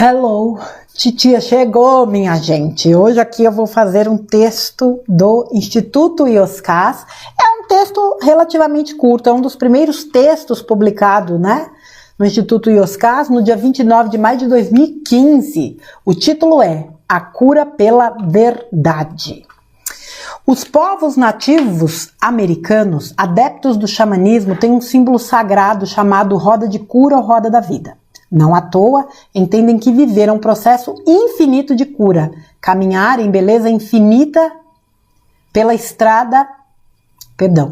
Hello, titia chegou, minha gente. Hoje aqui eu vou fazer um texto do Instituto Ioscas. É um texto relativamente curto, é um dos primeiros textos publicados, no Instituto Ioscas, no dia 29 de maio de 2015. O título é A Cura pela Verdade. Os povos nativos americanos, adeptos do xamanismo, têm um símbolo sagrado chamado roda de cura ou roda da vida. Não à toa, entendem que viver é um processo infinito de cura, caminhar em beleza infinita pela estrada,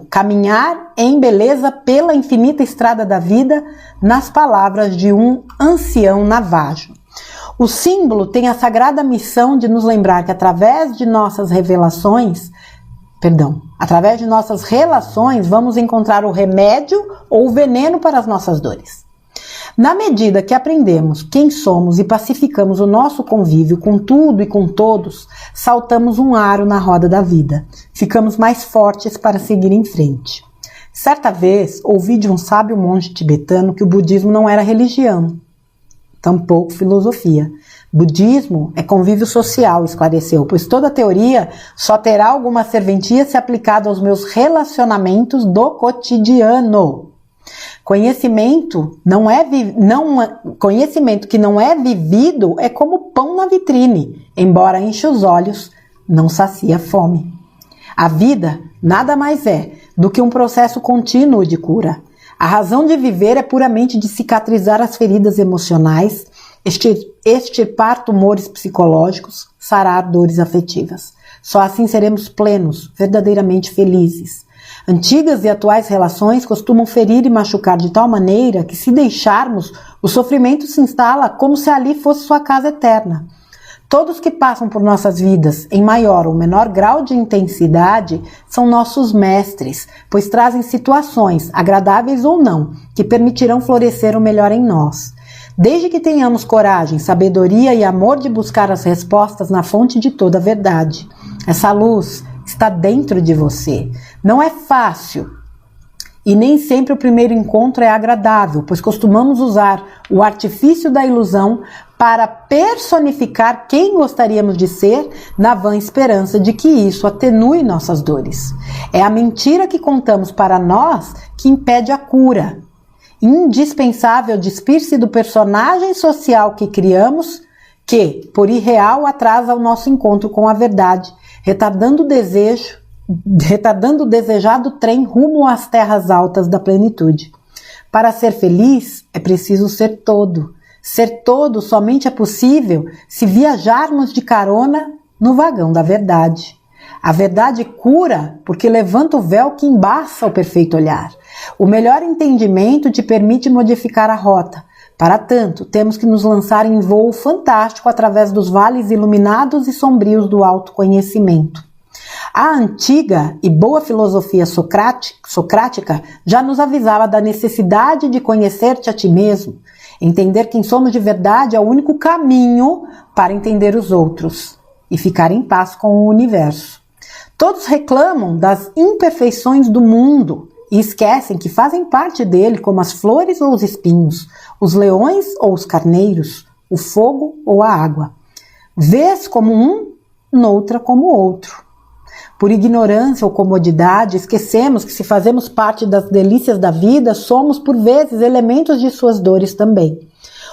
caminhar em beleza pela infinita estrada da vida, nas palavras de um ancião navajo. O símbolo tem a sagrada missão de nos lembrar que através de nossas relações, vamos encontrar o remédio ou o veneno para as nossas dores. Na medida que aprendemos quem somos e pacificamos o nosso convívio com tudo e com todos, saltamos um aro na roda da vida. Ficamos mais fortes para seguir em frente. Certa vez, ouvi de um sábio monge tibetano que o budismo não era religião, tampouco filosofia. Budismo é convívio social, esclareceu, pois toda teoria só terá alguma serventia se aplicada aos meus relacionamentos do cotidiano. Conhecimento que não é vivido é como pão na vitrine, embora enche os olhos, não sacia a fome. A vida nada mais é do que um processo contínuo de cura. A razão de viver é puramente de cicatrizar as feridas emocionais, extirpar tumores psicológicos, sarar dores afetivas. Só assim seremos plenos, verdadeiramente felizes. Antigas e atuais relações costumam ferir e machucar de tal maneira que, se deixarmos, o sofrimento se instala como se ali fosse sua casa eterna. Todos que passam por nossas vidas em maior ou menor grau de intensidade são nossos mestres, pois trazem situações, agradáveis ou não, que permitirão florescer o melhor em nós. Desde que tenhamos coragem, sabedoria e amor de buscar as respostas na fonte de toda a verdade. Essa luz está dentro de você. Não é fácil e nem sempre o primeiro encontro é agradável, pois costumamos usar o artifício da ilusão para personificar quem gostaríamos de ser, na vã esperança de que isso atenue nossas dores. É a mentira que contamos para nós que impede a cura. Indispensável despir-se do personagem social que criamos, que, por irreal, atrasa o nosso encontro com a verdade, retardando o desejado trem rumo às terras altas da plenitude. Para ser feliz, é preciso ser todo. Ser todo somente é possível se viajarmos de carona no vagão da verdade. A verdade cura porque levanta o véu que embaça o perfeito olhar. O melhor entendimento te permite modificar a rota. Para tanto, temos que nos lançar em voo fantástico através dos vales iluminados e sombrios do autoconhecimento. A antiga e boa filosofia socrática já nos avisava da necessidade de conhecer-te a ti mesmo. Entender quem somos de verdade é o único caminho para entender os outros e ficar em paz com o universo. Todos reclamam das imperfeições do mundo e esquecem que fazem parte dele, como as flores ou os espinhos, os leões ou os carneiros, o fogo ou a água. Vês como um, noutra como outro. Por ignorância ou comodidade, esquecemos que, se fazemos parte das delícias da vida, somos por vezes elementos de suas dores também.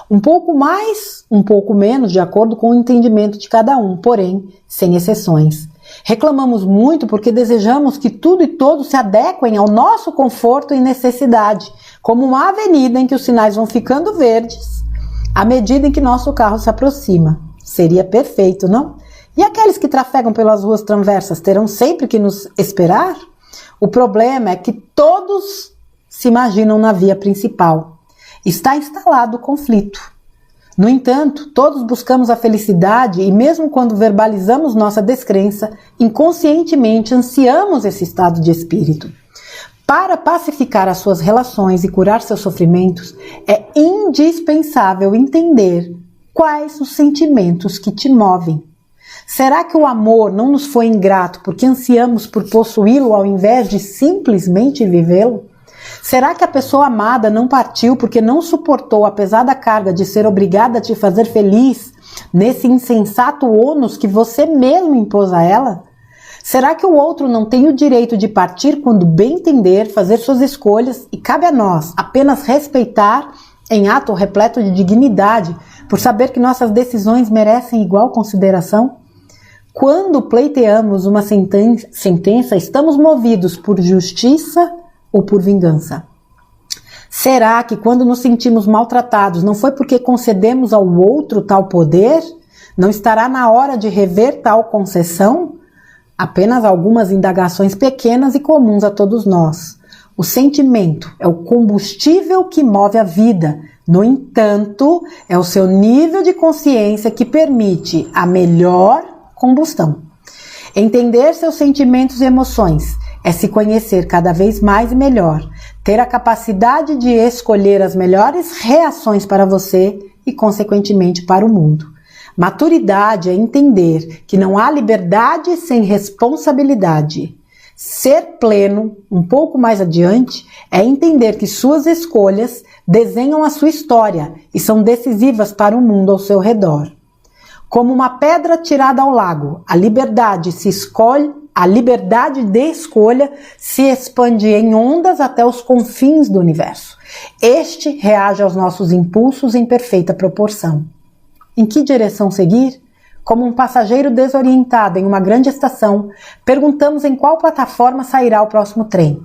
Um pouco mais, um pouco menos, de acordo com o entendimento de cada um, porém, sem exceções. Reclamamos muito porque desejamos que tudo e todos se adequem ao nosso conforto e necessidade, como uma avenida em que os sinais vão ficando verdes à medida em que nosso carro se aproxima. Seria perfeito, não? E aqueles que trafegam pelas ruas transversas terão sempre que nos esperar? O problema é que todos se imaginam na via principal. Está instalado o conflito. No entanto, todos buscamos a felicidade e, mesmo quando verbalizamos nossa descrença, inconscientemente ansiamos esse estado de espírito. Para pacificar as suas relações e curar seus sofrimentos, é indispensável entender quais os sentimentos que te movem. Será que o amor não nos foi ingrato porque ansiamos por possuí-lo ao invés de simplesmente vivê-lo? Será que a pessoa amada não partiu porque não suportou a pesada carga de ser obrigada a te fazer feliz nesse insensato ônus que você mesmo impôs a ela? Será que o outro não tem o direito de partir quando bem entender, fazer suas escolhas e cabe a nós apenas respeitar em ato repleto de dignidade por saber que nossas decisões merecem igual consideração? Quando pleiteamos uma sentença, estamos movidos por justiça ou por vingança? Será que quando nos sentimos maltratados não foi porque concedemos ao outro tal poder? Não estará na hora de rever tal concessão? Apenas algumas indagações pequenas e comuns a todos nós. O sentimento é o combustível que move a vida. No entanto, é o seu nível de consciência que permite a melhor combustão. Entender seus sentimentos e emoções é se conhecer cada vez mais e melhor, ter a capacidade de escolher as melhores reações para você e, consequentemente, para o mundo. Maturidade é entender que não há liberdade sem responsabilidade. Ser pleno, um pouco mais adiante, é entender que suas escolhas desenham a sua história e são decisivas para o mundo ao seu redor. Como uma pedra tirada ao lago, a liberdade de escolha se expande em ondas até os confins do universo. Este reage aos nossos impulsos em perfeita proporção. Em que direção seguir? Como um passageiro desorientado em uma grande estação, perguntamos em qual plataforma sairá o próximo trem.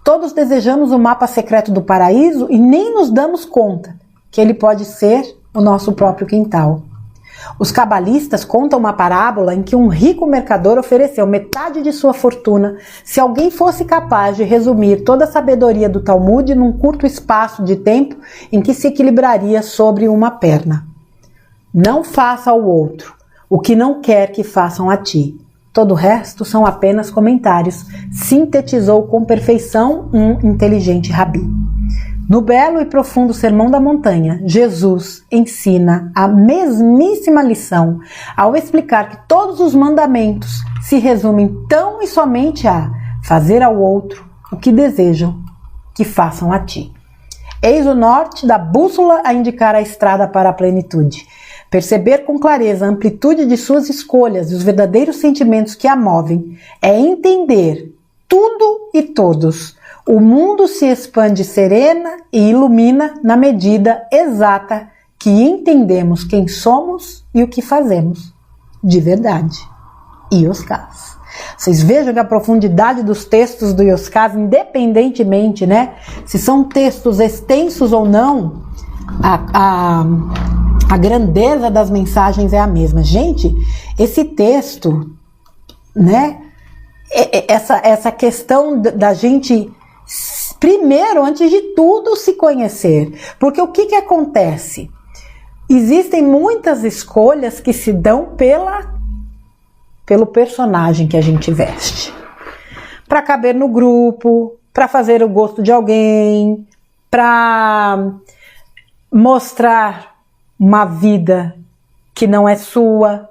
Todos desejamos o mapa secreto do paraíso e nem nos damos conta que ele pode ser o nosso próprio quintal. Os cabalistas contam uma parábola em que um rico mercador ofereceu metade de sua fortuna se alguém fosse capaz de resumir toda a sabedoria do Talmud num curto espaço de tempo em que se equilibraria sobre uma perna. Não faça ao outro o que não quer que façam a ti. Todo o resto são apenas comentários, sintetizou com perfeição um inteligente rabi. No belo e profundo Sermão da Montanha, Jesus ensina a mesmíssima lição ao explicar que todos os mandamentos se resumem tão e somente a fazer ao outro o que desejam que façam a ti. Eis o norte da bússola a indicar a estrada para a plenitude. Perceber com clareza a amplitude de suas escolhas e os verdadeiros sentimentos que a movem é entender tudo e todos. O mundo se expande serena e ilumina na medida exata que entendemos quem somos e o que fazemos de verdade. Yoskaz. Vocês vejam que a profundidade dos textos do Yoskaz, independentemente, né, se são textos extensos ou não, a grandeza das mensagens é a mesma. Gente, esse texto, né, essa questão da gente, primeiro, antes de tudo, se conhecer. Porque o que acontece? Existem muitas escolhas que se dão pelo personagem que a gente veste. Para caber no grupo, para fazer o gosto de alguém, para mostrar uma vida que não é sua.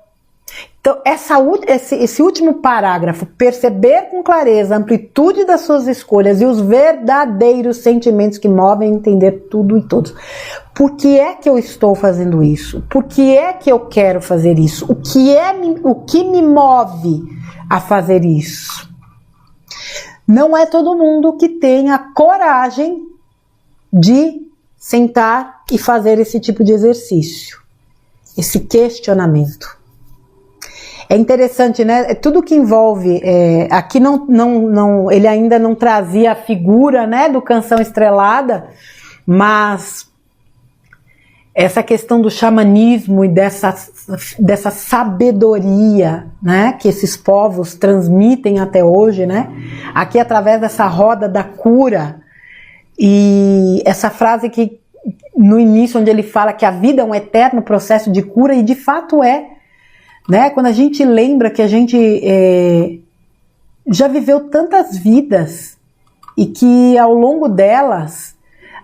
Então, esse último parágrafo, perceber com clareza a amplitude das suas escolhas e os verdadeiros sentimentos que movem, entender tudo e todos. Por que é que eu estou fazendo isso? Por que é que eu quero fazer isso? O que me move a fazer isso? Não é todo mundo que tem a coragem de sentar e fazer esse tipo de exercício, esse questionamento. É interessante, né? Tudo que envolve, aqui ele ainda não trazia a figura, né, do Canção Estrelada, mas essa questão do xamanismo e dessa sabedoria, né, que esses povos transmitem até hoje, né? Aqui através dessa roda da cura, e essa frase que no início, onde ele fala que a vida é um eterno processo de cura, e de fato é, né? Quando a gente lembra que a gente já viveu tantas vidas e que ao longo delas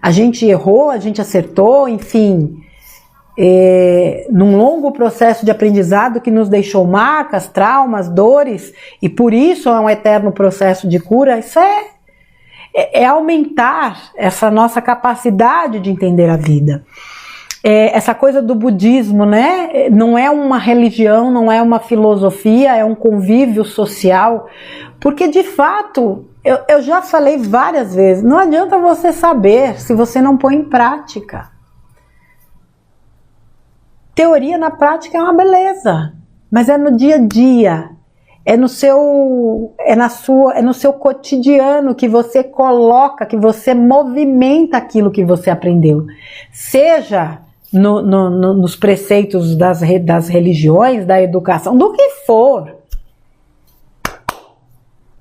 a gente errou, a gente acertou, enfim, num longo processo de aprendizado que nos deixou marcas, traumas, dores, e por isso é um eterno processo de cura. Isso é aumentar essa nossa capacidade de entender a vida. Essa coisa do budismo, né? Não é uma religião, não é uma filosofia, é um convívio social, porque de fato, eu já falei várias vezes, não adianta você saber se você não põe em prática. Teoria na prática é uma beleza, mas é no dia a dia, é no seu cotidiano que você coloca, que você movimenta aquilo que você aprendeu, seja nos preceitos das religiões, da educação, do que for.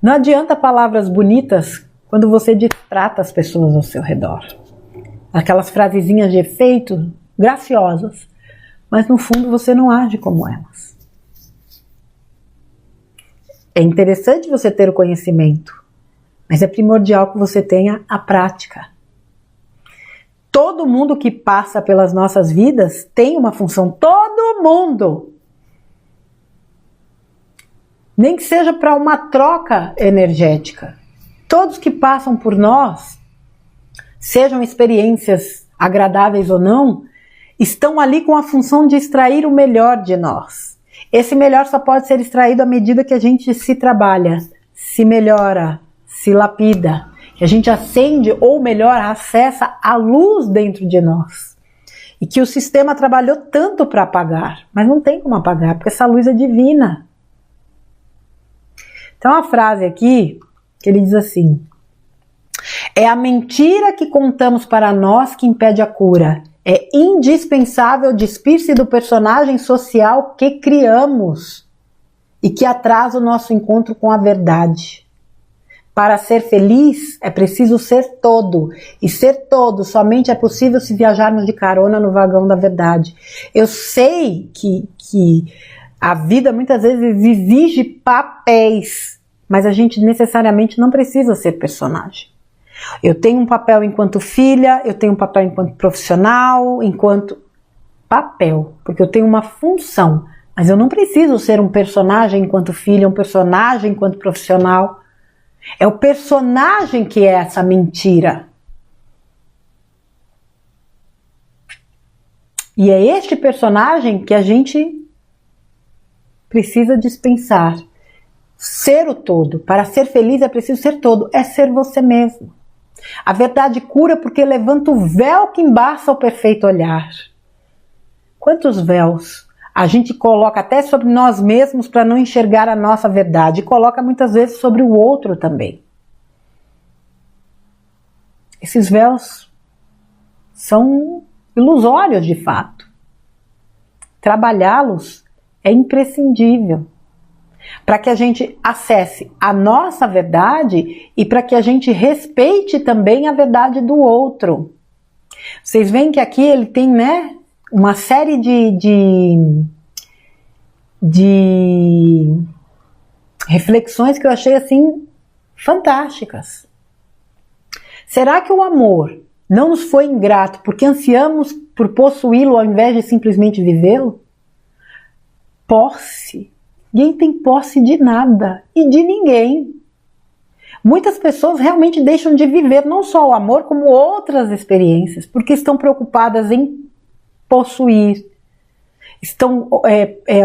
Não adianta palavras bonitas quando você distrata as pessoas ao seu redor. Aquelas frasezinhas de efeito, graciosas, mas no fundo você não age como elas. É interessante você ter o conhecimento, mas é primordial que você tenha a prática. Todo mundo que passa pelas nossas vidas tem uma função, todo mundo! Nem que seja para uma troca energética. Todos que passam por nós, sejam experiências agradáveis ou não, estão ali com a função de extrair o melhor de nós. Esse melhor só pode ser extraído à medida que a gente se trabalha, se melhora, se lapida, que a gente acende, ou melhor, acessa a luz dentro de nós. E que o sistema trabalhou tanto para apagar, mas não tem como apagar, porque essa luz é divina. Então a frase aqui, que ele diz assim: é a mentira que contamos para nós que impede a cura. É indispensável despir-se do personagem social que criamos e que atrasa o nosso encontro com a verdade. Para ser feliz é preciso ser todo, e ser todo somente é possível se viajarmos de carona no vagão da verdade. Eu sei que a vida muitas vezes exige papéis, mas a gente necessariamente não precisa ser personagem. Eu tenho um papel enquanto filha, eu tenho um papel enquanto profissional, enquanto papel, porque eu tenho uma função, mas eu não preciso ser um personagem enquanto filha, um personagem enquanto profissional. É o personagem que é essa mentira. E é este personagem que a gente precisa dispensar. Ser o todo. Para ser feliz é preciso ser todo. É ser você mesmo. A verdade cura porque levanta o véu que embaça o perfeito olhar. Quantos véus a gente coloca até sobre nós mesmos para não enxergar a nossa verdade, e coloca muitas vezes sobre o outro também. Esses véus são ilusórios de fato. Trabalhá-los é imprescindível para que a gente acesse a nossa verdade e para que a gente respeite também a verdade do outro. Vocês veem que aqui ele tem, né, uma série de reflexões que eu achei assim fantásticas. Será que o amor não nos foi ingrato porque ansiamos por possuí-lo ao invés de simplesmente vivê-lo? Posse. Ninguém tem posse de nada e de ninguém. Muitas pessoas realmente deixam de viver não só o amor, como outras experiências, porque estão preocupadas em possuir, estão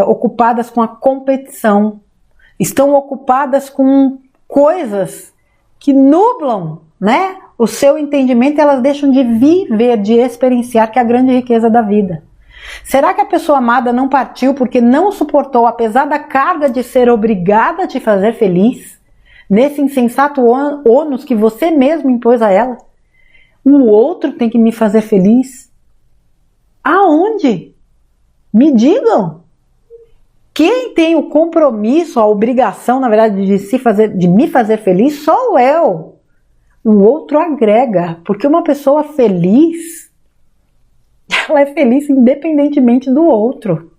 ocupadas com a competição, estão ocupadas com coisas que nublam, né, o seu entendimento, e elas deixam de viver, de experienciar, que é a grande riqueza da vida. Será que a pessoa amada não partiu porque não suportou, apesar da carga de ser obrigada a te fazer feliz, nesse insensato ônus que você mesmo impôs a ela? O outro tem que me fazer feliz? Aonde? Me digam. Quem tem o compromisso, a obrigação, na verdade, de me fazer feliz, sou eu. O outro agrega, porque uma pessoa feliz, ela é feliz independentemente do outro.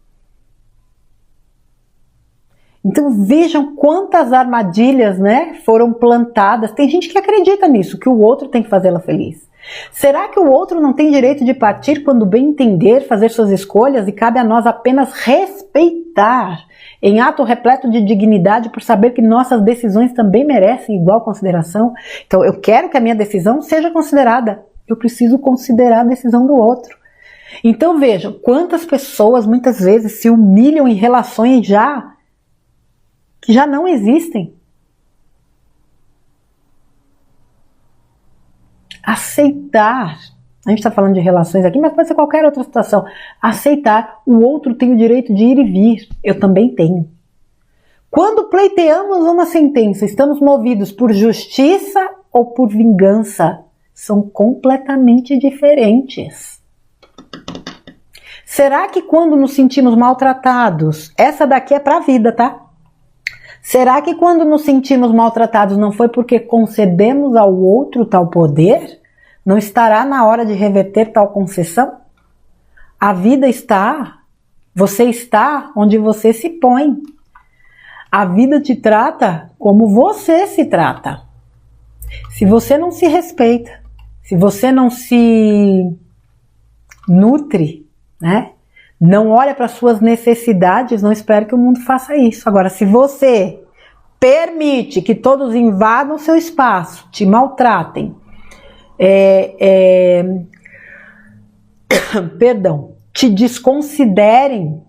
Então vejam quantas armadilhas, né, foram plantadas. Tem gente que acredita nisso, que o outro tem que fazê-la feliz. Será que o outro não tem direito de partir quando bem entender, fazer suas escolhas, e cabe a nós apenas respeitar em ato repleto de dignidade por saber que nossas decisões também merecem igual consideração. Então eu quero que a minha decisão seja considerada, eu preciso considerar a decisão do outro. Então vejam, quantas pessoas muitas vezes se humilham em relações que já não existem. Aceitar, a gente está falando de relações aqui, mas pode ser qualquer outra situação. Aceitar, o outro tem o direito de ir e vir, eu também tenho. Quando pleiteamos uma sentença, estamos movidos por justiça ou por vingança? São completamente diferentes. Será que quando nos sentimos maltratados, essa daqui é para a vida, tá? Será que quando nos sentimos maltratados não foi porque concedemos ao outro tal poder? Não estará na hora de reverter tal concessão? A vida você está onde você se põe. A vida te trata como você se trata. Se você não se respeita, se você não se nutre, né? Não olha para suas necessidades, não espere que o mundo faça isso. Agora, se você permite que todos invadam seu espaço, te maltratem, te desconsiderem,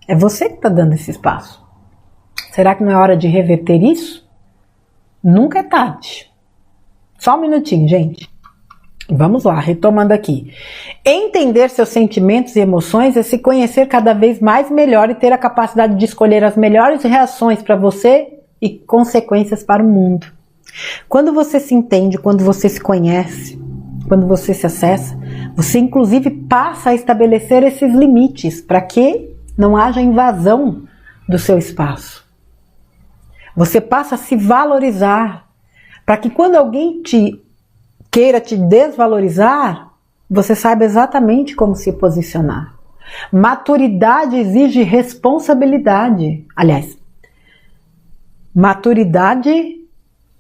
é você que está dando esse espaço. Será que não é hora de reverter isso? Nunca é tarde. Só um minutinho, gente. Vamos lá, retomando aqui. Entender seus sentimentos e emoções é se conhecer cada vez mais melhor e ter a capacidade de escolher as melhores reações para você e consequências para o mundo. Quando você se entende, quando você se conhece, quando você se acessa, você inclusive passa a estabelecer esses limites para que não haja invasão do seu espaço. Você passa a se valorizar para que quando alguém queira te desvalorizar, você saiba exatamente como se posicionar. Maturidade exige responsabilidade. Aliás,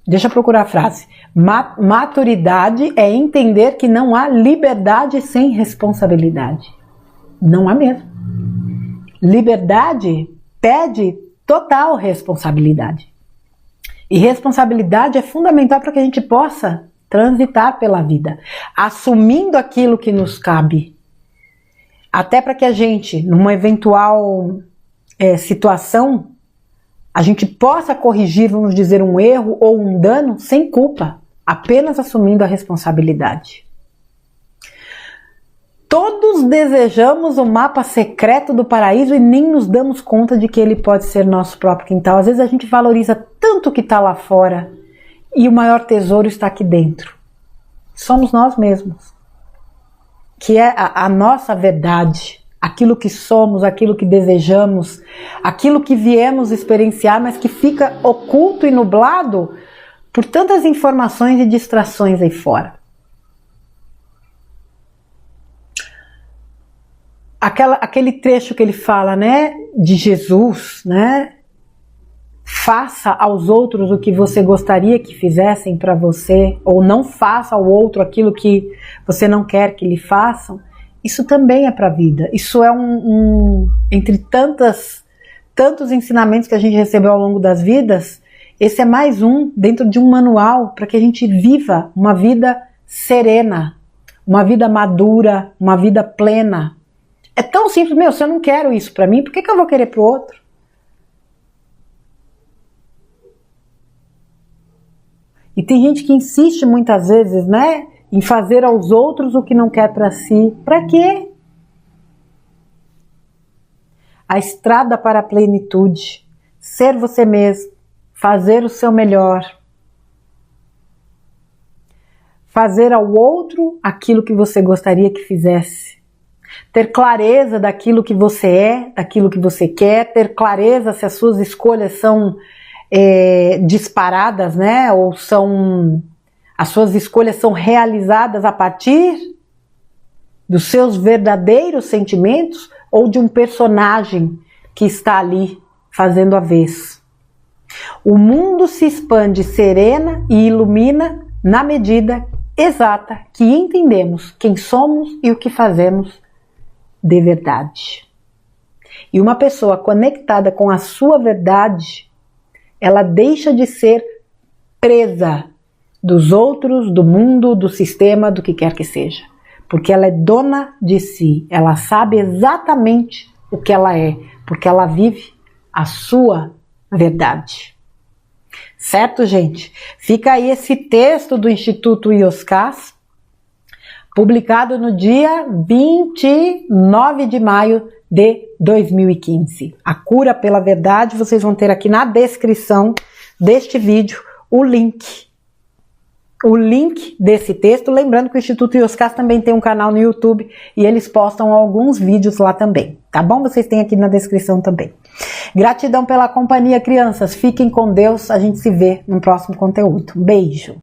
deixa eu procurar a frase. Maturidade é entender que não há liberdade sem responsabilidade. Não há mesmo. Liberdade pede total responsabilidade. E responsabilidade é fundamental para que a gente possa transitar pela vida, assumindo aquilo que nos cabe. Até para que a gente, numa eventual situação, a gente possa corrigir, vamos dizer, um erro ou um dano sem culpa, apenas assumindo a responsabilidade. Todos desejamos o mapa secreto do paraíso e nem nos damos conta de que ele pode ser nosso próprio quintal. Às vezes a gente valoriza tanto o que está lá fora e o maior tesouro está aqui dentro. Somos nós mesmos, que é a nossa verdade, aquilo que somos, aquilo que desejamos, aquilo que viemos experienciar, mas que fica oculto e nublado por tantas informações e distrações aí fora. Aquele trecho que ele fala, né, de Jesus, né? Faça aos outros o que você gostaria que fizessem para você, ou não faça ao outro aquilo que você não quer que lhe façam. Isso também é para a vida. Isso é entre tantos ensinamentos que a gente recebeu ao longo das vidas, esse é mais um dentro de um manual para que a gente viva uma vida serena, uma vida madura, uma vida plena. É tão simples, se eu não quero isso para mim, por que eu vou querer para o outro? E tem gente que insiste muitas vezes, né, em fazer aos outros o que não quer para si. Para quê? A estrada para a plenitude, ser você mesmo, fazer o seu melhor, fazer ao outro aquilo que você gostaria que fizesse, ter clareza daquilo que você é, daquilo que você quer, ter clareza se as suas escolhas são disparadas, né? Ou as suas escolhas são realizadas a partir dos seus verdadeiros sentimentos ou de um personagem que está ali fazendo a vez. O mundo se expande serena e ilumina na medida exata que entendemos quem somos e o que fazemos de verdade. E uma pessoa conectada com a sua verdade, ela deixa de ser presa dos outros, do mundo, do sistema, do que quer que seja. Porque ela é dona de si, ela sabe exatamente o que ela é, porque ela vive a sua verdade. Certo, gente? Fica aí esse texto do Instituto Ioscas, publicado no dia 29 de maio de 2015. A cura pela verdade, vocês vão ter aqui na descrição deste vídeo o link desse texto. Lembrando que o Instituto Ioscas também tem um canal no YouTube e eles postam alguns vídeos lá também, tá bom? Vocês têm aqui na descrição também. Gratidão pela companhia, crianças. Fiquem com Deus. A gente se vê no próximo conteúdo. Beijo!